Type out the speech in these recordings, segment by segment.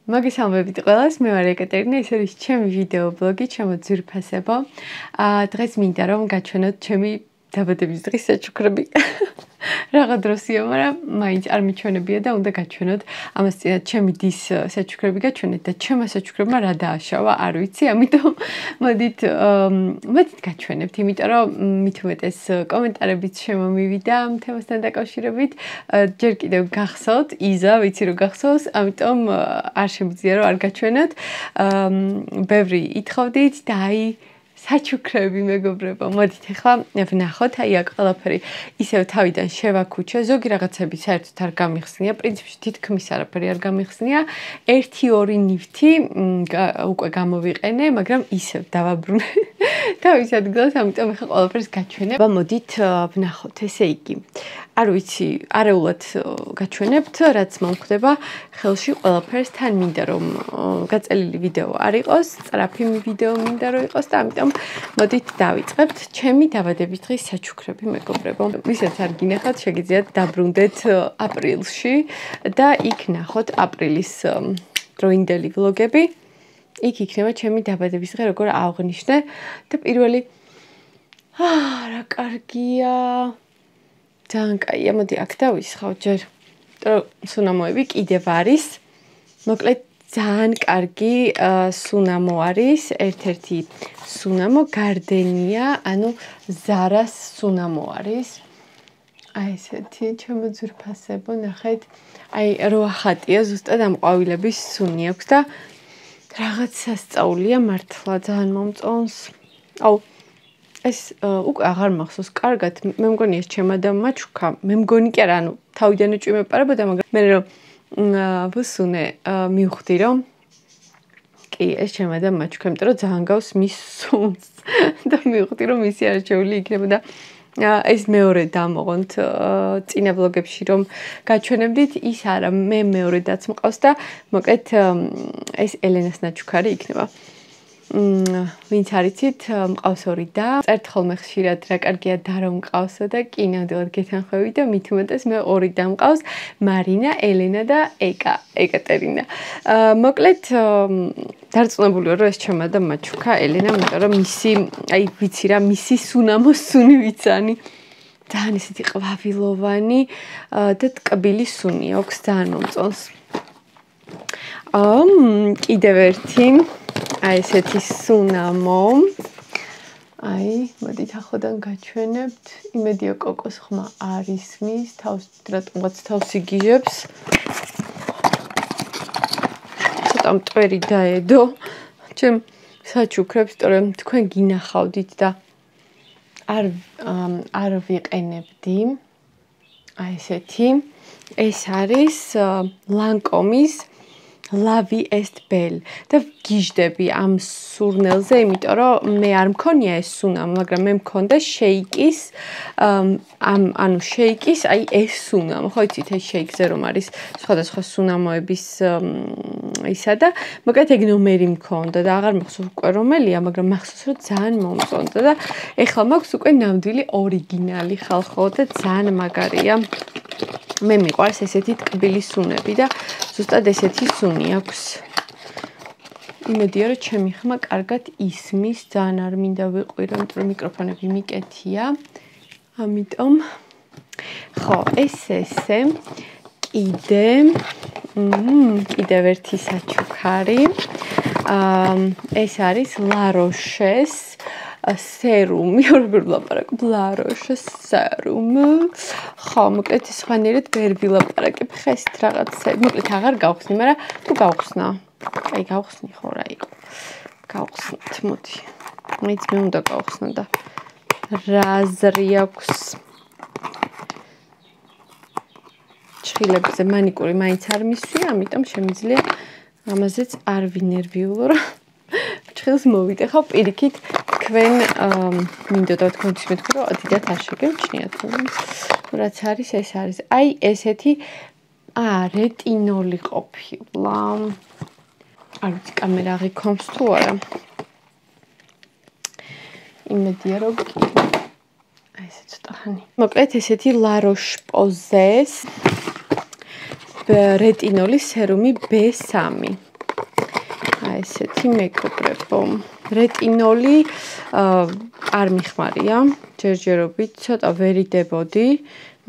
მოგესალმებით ყველას, მე ვარ ეკატერინე, ეს არის ჩემი ვიდეო ბლოგი, ჩემო ძვირფასებო. დღეს მინდა რომ გაჩვენოთ ჩემი დაბადების დღის საჩუქრები. Რაღა დროსია, მაგრამ მაინც არ მიჩვენებია და უნდა გაჩვენოთ. ამას წინათ ჩემი დის საჩუქრები გაჩვენეთ და ჩემო საჩუქრებმა რა დააშავა, არ ვიცი, ამიტომ მოდით გაჩვენებთ, იმიტომ რომ მით უმეტეს კომენტარებიც შემომივიდა ამ თემასთან დაკავშირებით. ჯერ კიდევ გახსოვთ, იზა, ვიცი რომ გახსოვს, ამიტომ არ შემიძლია რომ არ გაჩვენოთ. ბევრი ითხოვდით და აი საჩუქრები მეგობრებო, მოდით ახლა ვნახოთ, აი აქ ყველაფერი ისევ თავიდან შევაქუჩა, ზოგი რაღაცები საერთოდ არ გამიხსნია, პრინციპში თითქმის არაფერი არ გამიხსნია. 1-2 ნივთი უკვე გამოვიყენე, მაგრამ ისევ დავაბრუნე თავის ადგილას, ამიტომ ახლა ყველაფერს გაჩვენებ. მოდით ვნახოთ, ესე იგი. არ ვიცი, არეულად გაჩვენებთ, რაც მომხდება ხელში ყველაფერს თან მინდა რომ გაწელილი ვიდეო არ იყოს, სწრაფი ვიდეო მინდა რომ იყოს და ამიტომ მოდით დავიწყებთ ჩემი დაბადების დღის საჩუქრები მეგობრებო. ვისაც არ გინახავთ, შეგიძლიათ დაბრუნდეთ აპრილში და იქ ნახოთ აპრილის დროინდელი ვლოგები. იქ იქნება ჩემი დაბადების დღე როგორ აღვნიშნე და პირველი რა კარგია. ძალიან კაია, მოდი აქ დავისხავ ჯერ. სუნამოები კიდევ არის. მოკლედ ძალიან კარგი სუნამო არის, ერთ-ერთი სუნამო გარდენია, ანუ ზარას სუნამო არის. აი ესეთი ჩემო ძვირფასებო, ნახეთ. აი 8 ხატია, ზუსტად ამ ყვავილების სუნი აქვს და რაღაც სასწაულია მართლა ძალიან მომწონს. აუ ეს უკვე აღარ მახსოვს კარგად, მე მგონი ეს ჩემადამმა ჩუქა. მე მგონი კი არა, ანუ თავიდან უჭი მეპარებოდა, მაგრამ მე რომ ვუსუნე მივხვდი რომ კი, ეს ჩემადამმა ჩუქა, იმიტომ რომ ძალიან გავს მის სუნს და მივხვდი რომ მისი არჩეული იქნება და ეს მეორე დამოღონთ წინა ვლოგებში რომ გაჩვენებდით, ის არა, მე მეორედაც მყავს და მოკლედ ეს ელენას ნაჩუქარი იქნება. ვინც არიცით, მყავს 2 და წერთ ხოლმე ხშირად რა კარგია და რომ მყავსო და კი ნამდვილად გეთანხმები და მით უმეტეს მე 2 და მყავს მარინა, ელენა და ეკატერინა. მოკლედ დარწმუნებული ვარ რომ ეს ჩემადამმა ჩუქა ელენა, იმიტომ რომ მისი, აი ვიცი რა, მისი სუნამო სუნი ვიცანი. ძალიან ისეთი ყვავილოვანი და ტკბილი სუნი აქვს, ძალიან მომწონს. კიდევ ერთი აი ესეთი სუნამო. აი, მოდით ახლოდან გაჩვენებთ. იმედია კოკოს ხმა არ ისმის, თავს რატომღაც თავს იგიჟებს. ცოტა მტვერი დაედო. ჩემ საჩუქრებს, თორემ თქვენ გინახავდით და არ ვიყენებდი. აი ესეთი. ეს არის ლანკომის Lavi est belle და გიჟდები ამ სურნელზე, იმიტომ რომ მე არ მქონია ეს სუნამო, მაგრამ მე მქონდა შეიკის ანუ შეიკის, აი ეს სუნამო, ხო იცით ეს შეიკზე რომ არის სხვადასხვა სუნამოების ისა და მოკლედ ეგ ნომერი მქონდა და აღარ მახსოვს უკვე რომელია, მაგრამ მახსოვს რომ ძალიან მომწონდა და ეხლა მაქვს უკვე ნამდვილი ორიგინალი ხალხო და ძალიან მაგარია. მე მიყვარს ესეთი ტკბილი სუნები და ზუსტად ესეთი სუნი აქვს. იმედია რომ ჩემი ხმა კარგად ისმის, ძალიან არ მინდა ვიყვირო, იმიტომ რომ მიკროფონები მიკეთია. ამიტომ ხო, ესე კიდევ ერთი საჩუქარი. ეს არის La Roche-ის სერუმი, როგორ ვლაპარაკობ, La Roche-ის სერუმი. ხო, მოკლედ სხვანაირად ვერ ვილაპარაკებ ხესით რაღაცა. მოკლედ აღარ გავხსნი, მაგრამ თუ გავხსნა. აი გავხსნი ხო რა იყო. გავხსნით, მოდი. მეც მე უნდა გავხსნა და რა აზრი აქვს. ჩხილებზე მანიკური მაინც არ მისვია, ამიტომ შემიძლია ამაზეც არ ვინერვიულო რა. ჩხილს მოვიტეხავ პირიქით თქვენ მინდოდა თქვენთვის მეთქვა რომ დიდად არ შეგემჩნიათ. რაც არის, ეს არის. აი ესეთი რეტინოლი ყოფილა. არ ვიცი კამერა აღიქონს თუ არა. იმედია რომ კი. აი ესე ცოტა ხანი. მოკლედ ესეთი La Roche-Posay-ის რეტინოლის სერუმი B3. აი ესეთი მეგობრებო. რეტინოლი არ მიხმარია, ჯერჯერობით ცოტა ვერიდებოდი,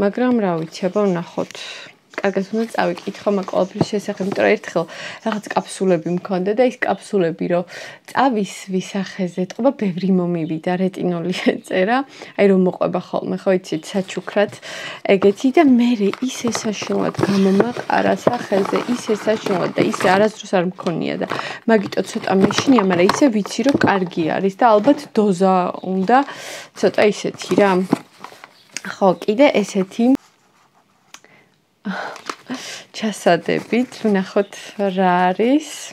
მაგრამ რა ვიცი, აბა ვნახოთ. კარგად უნდა წავიკითხო მაგ ყოველფრის შესახებ, იმიტომ რომ ერთხელ რაღაც კაფსულები მქონდა და ის კაფსულები რო წავის ვისახეზე, თქობა ბევრი მომივიდა რეტინოლი ეწერა, აი რომ მოყვება ხოლმე, ხო იცით, საჩუქრად ეგეთი და მე ისე საშინლად გამომაყარა სახეზე, ისე საშინლად და ისე არასდროს არ მქონია და მაგიტო ცოტა მეშინია, მაგრამ ისე ვიცი რომ კარგი არის და ალბათ დოზა უნდა ცოტა ისეთი რა. ხო, კიდე ესეთი ჩასადებით, ვნახოთ რა არის.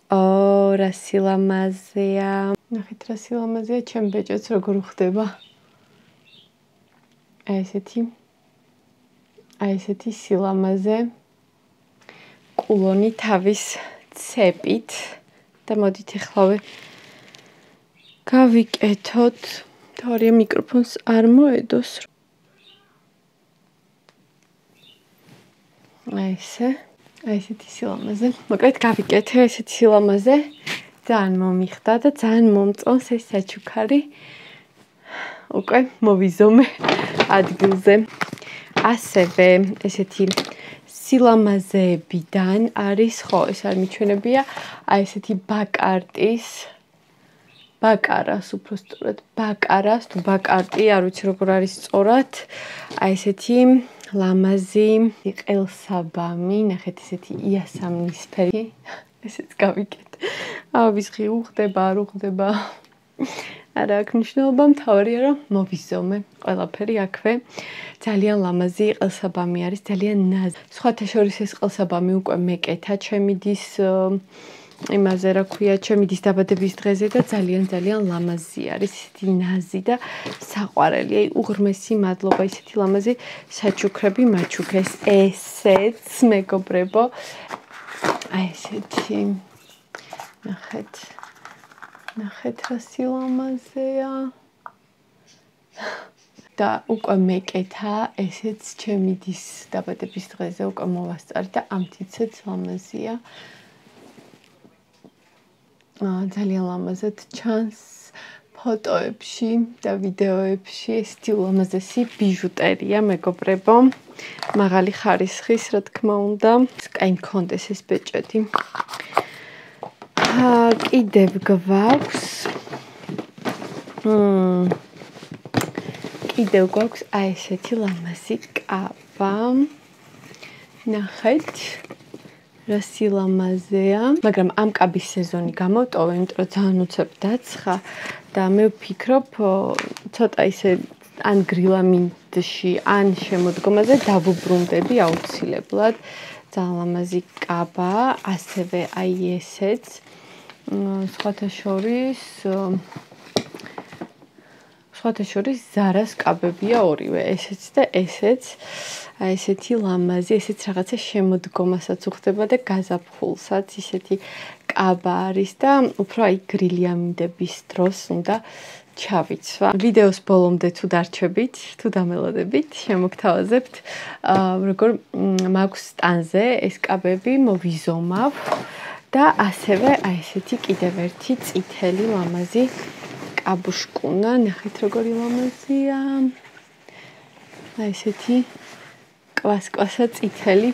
რა სილამაზეა. ნახეთ რა სილამაზეა, ჩემ ბეჭედს როგორ ხდება. აი ესეთი სილამაზე. კულონი თავის ცეპით და მოდით ეხლავე გავიკეთოთ. თორემ მიკროფონს არ მოედოს. აი ესეთი სილამაზე. მოკლედ გავიკეთე ესეთი სილამაზე. ძალიან მომიხდა და ძალიან მომწონს ეს საჩუქარი. უკვე მოვიზომე ადგილზე. ასევე ესეთი სილამაზეებიდან არის, ხო, ეს არ მიჩვენებია, აი ესეთი ბაკარას უბრალოდ ბაკარას თუ ბაკარტი, არ ვიცი როგორ არის სწორად. აი ესეთი ლამაზი ყელსაბამი, ნახეთ ესეთი იასამნისფერი. ესეც გავიკეთე. ვისხი უხდება, არ უხდება. არა აქვს მნიშვნელობა, მთავარია რომ მოვიზომე ყველაფერი აქვე. ძალიან ლამაზი ყელსაბამი არის, ძალიან ნაზი. სხვათა შორის ეს ყელსაბამი უკვე მეკეთა ჩემი დის იმაზე რა ქვია, ჩემი დის დაბადების დღეზე და ძალიან ლამაზი არის, ისეთი ნაზი და საყვარელი. აი უღრმესი მადლობა ისეთი ლამაზი საჩუქრები მაჩუქეს. ესეც მეგობრებო. აი ესეთი ნახეთ რა სილამაზეა. და უკვე მეკეთა, ესეც ჩემი დის დაბადების დღეზე უკვე მოვასწარი და ამთიცეც ლამაზია. ძალიან ლამაზად ჩანს ფოტოებში და ვიდეოებში. ესეთი ულამაზესი ბიჟუტერია მეგობრებო. მაღალი ხარისხის, რა თქმა უნდა. კაი მქონდეს ეს ბეჭედი. კიდევ გვაქვს აი ესეთი ლამაზი კაბა. ნახეთ რა სილამაზეა, მაგრამ ამ კაბის სეზონი გამოვტოვე, იმიტომ რომ ძალიან უცებ დაცხა და მე ვფიქრობ ცოტა ისე ან გრილამინდში, ან შემოდგომაზე დავუბრუნდები აუცილებლად. ძალიან ლამაზი კაბა, ასევე აი ესეც. სხვათა შორის ზარას კაბებია ორივე, ესეც და ესეც. აი ესეთი ლამაზი, ესეც რაღაცა შემოდგომასაც უხდება და გაზაფხულსაც ისეთი კაბა არის და უფრო აი გრილამინდების დროს უნდა ჩავიცვა. ვიდეოს ბოლომდე თუ დარჩებით, თუ დამელოდებით, შემოგთავაზებთ, როგორ მაქვს სტანზე ეს კაბები მოვიზომავ და ასევე აი ესეთი კიდევ ერთი წითელი ლამაზი კაბუშკუნა, ნახეთ როგორი ლამაზია. აი ესეთი კვასკვასა წითელი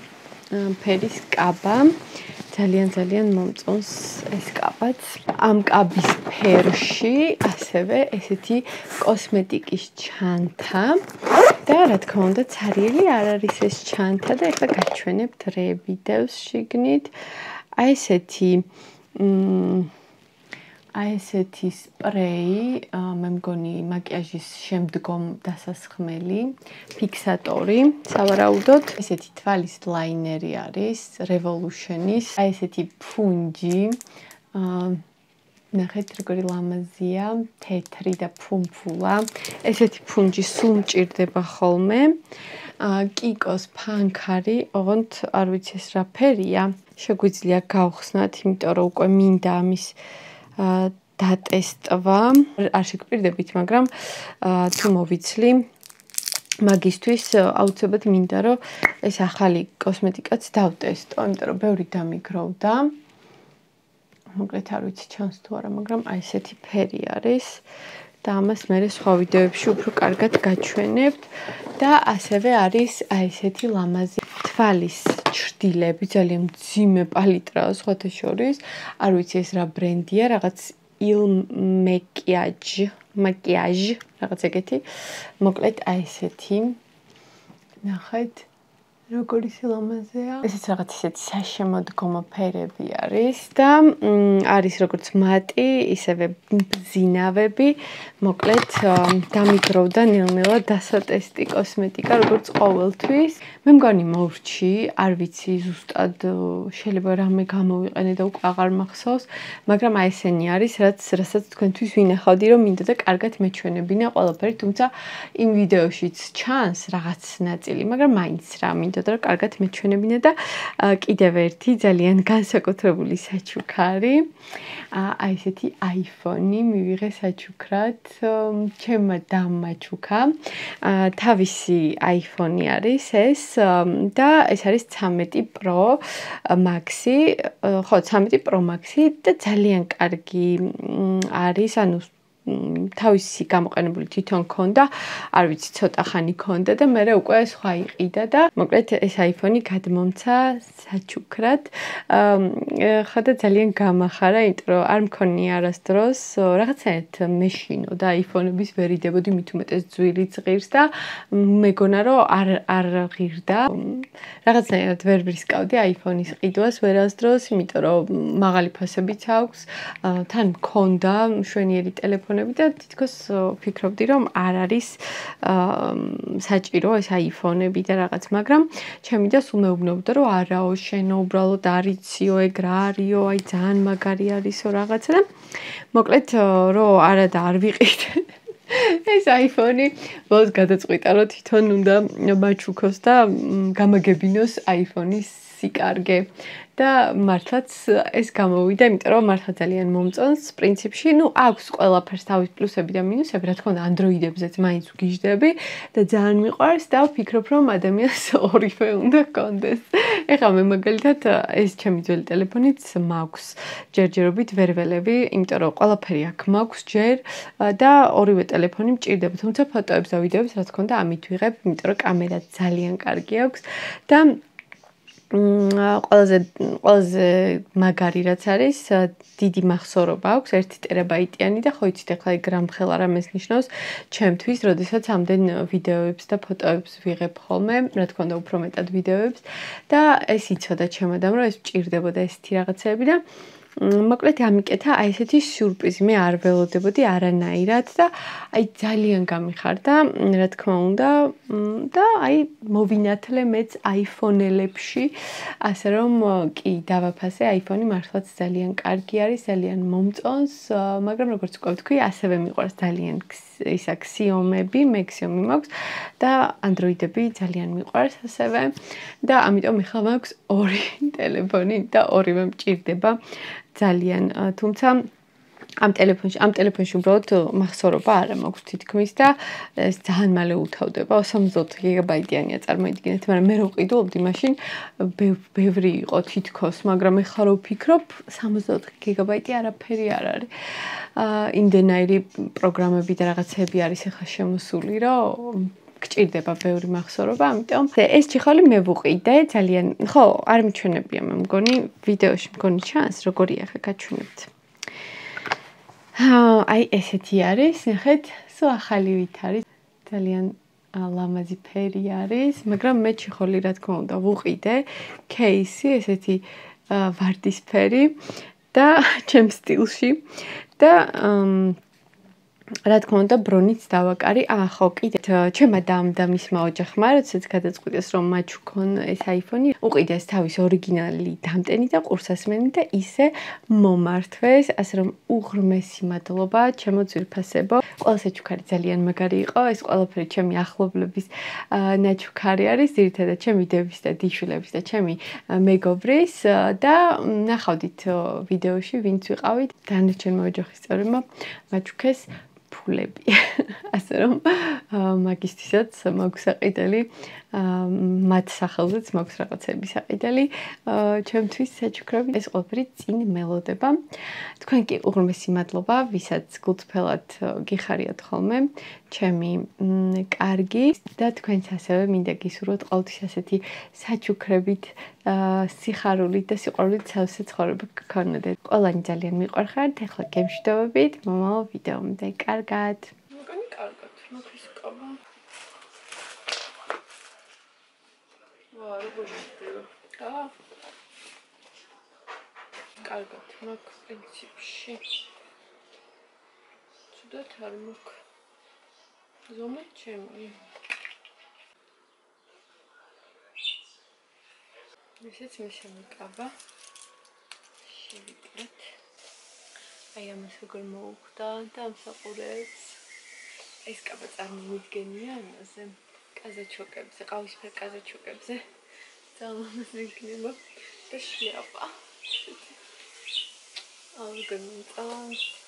ფერის კაბა. ძალიან მომწონს ეს კაბაც. ამ კაბის ფერში ასევე ესეთი კოსმეტიკის ჩანთა და რა თქმა უნდა ცარიელი არ არის ეს ჩანთა და ეხლა გაჩვენებთ რებიდევს შიგნით. აი ესეთი სპრეი, მე მგონი მაკიაჟის შემდგომ დასასხმელი, ფიქსატორი, სავარაუდოდ. ესეთი თვალის ლაინერი არის, Revolution-ის. აი ესეთი ფუნჯი. ნახეთ როგორი ლამაზია, თეთრი და ფუმფულა. ესეთი ფუნჯი სულ მჭირდება ხოლმე. კიკოს ფანქარი, ოღონდ არ ვიცი ეს რა ფერია. შეგვიძლია გავხსნათ, იმიტომ რომ უკვე მინდა ამის დატესტვა. არ შეგპირდებით, მაგრამ თუ მოვიცლი, მაგისთვის აუცილებლად მინდა რომ ეს ახალი კოსმეტიკაც დავტესტო, იმიტომ რომ ბევრი დამიგროვდა. მოკლედ არ ვიცი ჩანს თუ არა, მაგრამ აი ესეთი ფერი არის და ამას მე სხვა ვიდეოებში უფრო კარგად გაჩვენებთ და ასევე არის აი ესეთი ლამაზი თვალის ჩრდილები, ძალიან მძიმე პალიტრაა სხვათა შორის. არ ვიცი ეს რა ბრენდია, რაღაც Il Maquillage, რაღაც ეგეთი. მოკლედ აი ესეთი. ნახეთ როგორი ლამაზია. ესეც რაღაც ისეთი საშემოდგომო ფერები არის და არის როგორც მატი, ისევე ბზინავები. მოკლედ დამიგროვდა ნელ-ნელა დასატესტი კოსმეტიკა, როგორც ყოველთვის. მე მგონი მოვრჩი, არ ვიცი ზუსტად შეიძლება რამე გამოვიყენე და უკვე აღარ მახსოვს, მაგრამ აი ესენი არის, რასაც თქვენთვის ვინახავდი, რომ მინდოდა კარგად მეჩვენებინა ყველაფერი, თუმცა იმ ვიდეოშიც ჩანს რაღაც ნაწილი, მაგრამ მაინც რა მინდოდა რომ კარგად მეჩვენებინა და კიდევ ერთი ძალიან განსაკუთრებული საჩუქარი. აი ესეთი iPhone-ი მივიღე საჩუქრად, ჩემმა დამმა ჩუქა. თავისი iPhone-ი არის ეს და ეს არის 13 Pro Max-ი, ხო 13 Pro Max-ი და ძალიან კარგი არის, ანუ თავისი გამოყენებული თვითონ ქონდა, არ ვიცი ცოტა ხანი ქონდა და მე უკვე სხვა იყიდა და მოკლედ ეს iPhone-ი გადმომცა საჩუქრად. ხო და ძალიან გამახარა, იმიტომ რომ არ მქონია არასდროს, რაღაცნაირად მეშინო და iPhone-ების ვერ იდებოდი მით უმეტეს ძვირიც ღირს და მეგონა რომ არ ღირდა. რაღაცნაირად ვერ ბრისკავდი iPhone-ის ყიდვას ვერასდროს, იმიტომ რომ მაღალი ფასებიც აქვს, თან მქონდა მშვენიერი ტელეფონი და თითქოს ვფიქრობდი რომ არ არის საჭირო ეს iPhone-ები და რაღაც, მაგრამ ჩემი და სულ მეუბნებოდა რომ არაო, შენო უბრალოდ არიციო, ეგ რა არისო, აი ძალიან მაგარი არისო რაღაცა და მოკლედ რომ არა და არ ვიყიდე ეს iPhone-ი ბოლოს გადაწყვიტა რომ თვითონ უნდა მაჩუქოს და გამაგებინოს iPhone-ის სიკარგე და მართლაც ეს გამოვიდა, იმიტომ რომ მართლა ძალიან მომწონს პრინციპში, ну აქვს ყველაფერს თავის პლუსები და მინუსები, რა თქმა უნდა Android-ებზეც მაინც ვგიჟდები და ძალიან მიყვარს და ვფიქრობ რომ ადამიანს ორივე უნდა ჰქონდეს. ეხლა მე მაგალითად ეს ჩემი ძველი ტელეფონიც მაქვს ჯერჯერობით ვერ ველები, იმიტომ რომ ყველაფერი აქ მაქვს ჯერ და ორივე ტელეფონი მჭირდება, თუმცა ფოტოებს და ვიდეოებს რა თქმა უნდა ამით ვიღებ, იმიტომ რომ კამერა ძალიან კარგი აქვს და ყველაზე მაგარი რაც არის, დიდი მახსოვრობა აქვს, 1 ტერაბაიტიანი და ხო იცით ახლა გრამხელ არ ამას ნიშნავს ჩემთვის, როდესაც ამდენ ვიდეოებს და ფოტოებს ვიღებ ხოლმე, რა თქმა უნდა უფრო მეტად ვიდეოებს და ეს იცოდა ჩემოდამ რომ ეს მჭირდებოდა ესეთი რაღაცეები და მოკლედ ამიკეთა აი ესეთი სიურპრიზი, მე არ ველოდებოდი არანაირად და აი ძალიან გამიხარდა, რა თქმა უნდა და აი მოვინათლე მეც iPhone-ელებში, ასე რომ კი დავაფასე iPhone-ი მართლაც ძალიან კარგი არის, ძალიან მომწონს, მაგრამ როგორც უკვე ვთქვი, ასევე მიყვარს ძალიან ისა Xiaomi-ები, მე Xiaomi მაქვს და Android-ები ძალიან მიყვარს ასევე და ამიტომ ეხლა მაქვს ორი ტელეფონი და ორივე მჭირდება ძალიან, თუმცა ამ ტელეფონში უბრალოდ მახსოვრობა არა მაქვს თითქმის და ეს ძალიან მალე უთავდება, 64 გიგაბაიტიანია წარმოიდგინეთ, მაგრამ მე რო ვყიდულობდი მაშინ ბევრი იყო თითქოს, მაგრამ ეხლა რო ვფიქრობ 64 გიგაბაიტი არაფერი არ არის. იმდენაირი პროგრამები და რაღაცები არის ეხლა შემოსული, რომ გჭირდება ბევრი მახსოვრობა, ამიტომ ეს ჭიხოლი მე ვუყიდე ძალიან, ხო, არ მიჩვენებია მე მგონი ვიდეოში მგონი ჩანს, როგორია ხა გაჩვენებთ. აი ესეთი არის, ნახეთ, სულ ახალივით არის, ძალიან ლამაზი ფერი არის, მაგრამ მე ჭიხოლი რა თქმა უნდა ვუყიდე, кейსი ესეთი ვარდისფერი და ჩემ სტილში და რა თქმა უნდა ბრონიც დავაკარი. ხო, კიდე ჩემმა დამ და მისმა ოჯახმა, როდესაც გადაწყვიტეს რომ მაჩუქონ ეს iPhone-ი, უყიდეს თავის ორიგინალი დამტენი და ყურსასმენი და ისე მომართვეს, ასე რომ უღრმესი მადლობა ჩემო ძვირფასებო. ყველა საჩუქარი ძალიან მაგარი იყო, ეს ყველაფერი ჩემი ახლობლების ნაჩუქარი არის, ძირითადად ჩემი დედის და დიშვილების და ჩემი მეგობრის და ნახავდით ვიდეოში ვინც ვიყავით, დანარჩენმა ოჯახის წევრებმა მაჩუქეს ფულები. ასე რომ მაგისტისაც მაქვს საყიდელი მათ სახელზეც მაქვს რაღაცები საყიდელი. ჩემთვის საჩუქრები ეს ყველაფერი წინ მელოდება. თქვენ კი უღრმესი მადლობა, ვისაც გულწრფელად გიხარიათ ხოლმე. ჩემი კარგი და თქვენც ასევე მინდა გისურვოთ ყოველთვის ასეთი საჩუქრებით, სიხარულით და სიყვარულით სავსე ცხოვრება გქონოდეთ. ყველანი ძალიან მიყვარხართ. ახლა გემშვიდობებით მომავალ ვიდეომდე. კარგად. მოგონი კარგად. მოხის ყობა. ვა, როგორ მიხდება? კარგად, მაქვს პრინციპში. ცუდად არ მაქვს. ზომად ჩემი. ესეც მესამე კაბა. შევიკრეთ. აი ამას როგორ მოუხდა და ამსაყურებს. ეს კაბა წარმოვიდგენია ამაზე. კაზაჩოკებზე, ყავისფერ კაზაჩოკებზე. ძალიან იქნება და შლიაპა. ალგონიტა,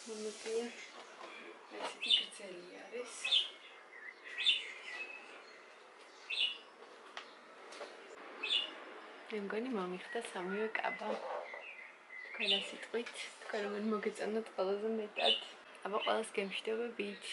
მომწია. ესეთი გრძელი არის. მე მგონი მომიხდა სამივე კაბა. თქვენ ასიტყვით, თქვენ რომ მოგეწონათ ყველაზე მეტად. აბა ყველას გემშვიდობებით.